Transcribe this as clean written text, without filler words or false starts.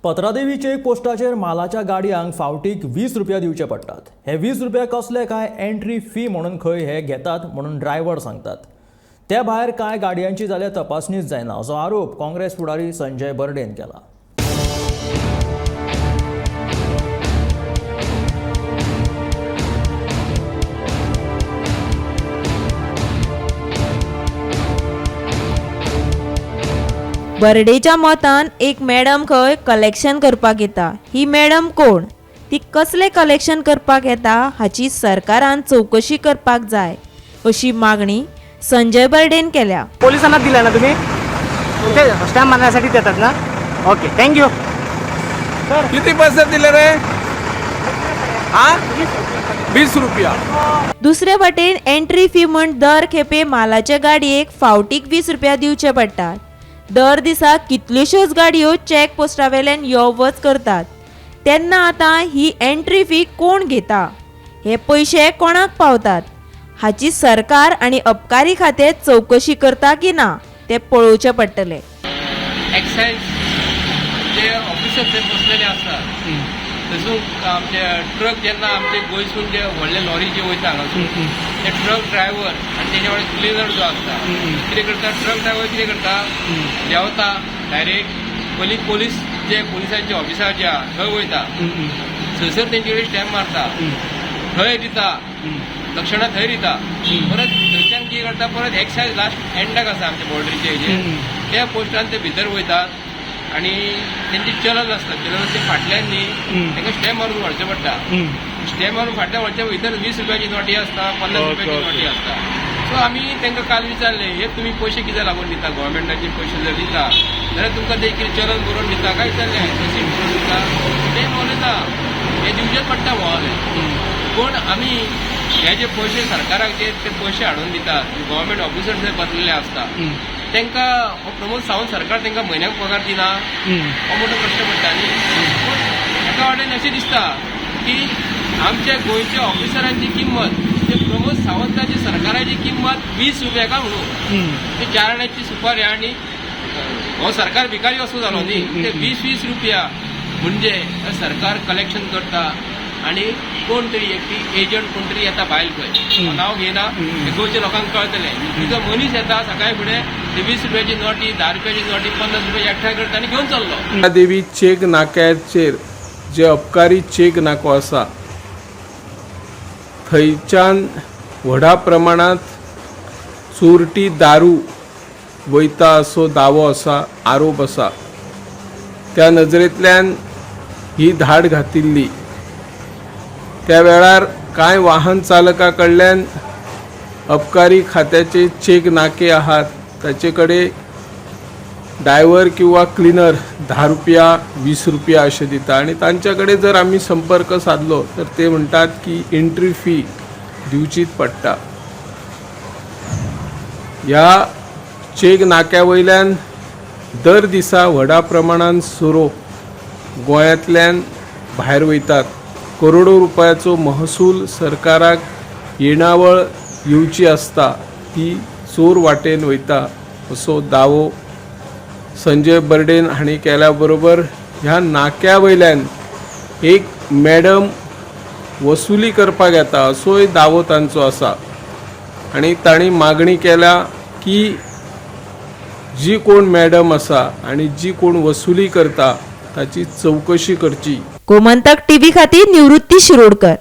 Patradevi check पोस्टाचेर मालाच्या गाडयांक फावटीक 20 रुपया दिवचे पडटात। हे 20 रुपया कसले काय एंट्री फी म्हणून खंय हे घेतात म्हणून ड्रायव्हर सांगतात। त्या भायर काय गाडयांची जाल्यार तपासणीच जायना असो आरोप काँग्रेस फुडारी संजय बर्डेन केला। बर्डेच्या मतान एक मॅडम खंय कलेक्शन करपाक येता। ही मॅडम कोण, ती कसले कलेक्शन करपाक येता हाची सरकारान चौकशी करपाक जाय अशी मागणी संजय बर्डेन केल्या। पोलिसांना दिला ना तुम्ही, ते स्टॅम्प मारण्यासाठी देतात ना? Okay, thank you sir. किती पैसे दिले रे? 20 रुपया। दुसरे वटेन एंट्री फी म्हण दर खेपे मालाच्या गाडयेक फावटीक 20 रुपया दिवचे पडटात। दर दिसा कितल्योश्योच गाडयो चेक पोस्टावेल्यान यो वच करतात, तेन्ना आतां ही एंट्री फी कोण घेता, हे पयशे कोणाक पावतात हाची सरकार आनी अबकारी खातें चौकशी करता की ना ते पळोवचें पडटलें। एक्सायज जे ऑफिसर जे बसलेले असतात थंयसून आमचे ट्रक जेन्ना आमचे गोंयसून जे व्हडले लॉरी जे वयता हांगासून ते ट्रक ड्रायव्हर आनी तेजे वांगडा क्लिनर जो आसता कितें करता, ट्रक ड्रायव्हर कितें करता, देंवता डायरेक्ट पुलीस जे पुलिसांचे ऑफिसर जे आहा थंय वयता, थंयसर तेंचे कडेन स्टॅम्प मारता, थंय दिता लक्षणां, थंय दिता, परत थंयच्यान कितें करता, परत एक्सायज लास्ट एंडाक आसा आमच्या बॉर्डरीचे हेजे त्या पोस्टान ते भितर वयतात आनी तेंचे चलन आसता, चलन ते फाटल्यान न्ही तांकां स्टॅम्प मारून व्हरचें पडटा। स्टॅम्प मारून फाटल्यान व्हरच्या भितर 20 रुपयाची नोटी आसता, 50 रुपयाची नोटी आसता। सो आमी तांकां काल विचारले हे तुमी पयशे कित्याक लागून दिता, गोव्हर्मेंटाचे पयशे जर दिता जाल्यार तुमकां ते कितें चलन बरोवन दिता काय विचारलें, रिसीट बरोवन दिता, ते उलयता हे दिवचेच पडटा व्हरले। पूण आमी हे जे पयशे सरकाराक जे ते पयशे हाडून दितात, गोव्हर्मेंट ऑफिसर जे बसलेले आसता तांकां हो प्रमोद सावंत सरकार तांकां म्हयन्याक पगार दिना, हो मोठो प्रश्न पडटा न्ही। पूण एका वाटेन अशें दिसता की आमच्या गोंयच्या ऑफिसरांची किंमत ते प्रमोद सावंताची सरकाराची किंमत 20 रुपया का म्हणून ते 4 आण्याची सुपारी आनी हो सरकार भिकारी असो जालो न्ही, ते 20 रुपया म्हणजे सरकार कलेक्शन करता आनी कोण तरी एकटी एजंट कोण तरी येता भायल खंय, नांव घेयना, गोंयच्या लोकांक कळटलें, तुजो मनीस येता सकाळी फुडें ते 20 रुपयाची नोटी, 10 रुपयाची नोटी, 50 रुपया एकठांय करता आनी घेवन चल्लो। पत्रादेवी चेक नाक्याचेर जे अबकारी चेक नाको आसा थंयच्यान व्हडा प्रमाणांत चोरटी दारू वयता असो दावो आसा, आरोप आसा। त्या नजरेंतल्यान ही धाड घातिल्ली। त्या वेळार कांय वाहन चालका कडल्यान अबकारी खात्याचे चेक नाके आहात ताचे कडेन ड्रायव्हर किंवा क्लिनर 10 रुपया 20 रुपया अशें दिता आनी तांच्या कडेन जर आमी संपर्क साधलो तर ते म्हणटात की एंट्री फी दिवचीच पडटा। ह्या चेक नाक्या वयल्यान दर दिसा व्हडा प्रमाणान सोरो गोंयांतल्यान भायर वयतात। करोडो रुपयाचो महसूल सरकाराक येणावळ येवची आसता ती चोर वाटेन वयता असो दावो संजय बर्डेन हांणी केल्या बरोबर ह्या नाक्या वयल्यान एक मॅडम वसुली करपाक येता असोय दावो तांचो आसा। आनी तांणी मागणी केल्या की जी कोण मॅडम आसा आनी जी कोण वसुली करता ताची चौकशी करची। गोमंतक टीव्ही खातीर निवृत्ती शिरोडकर।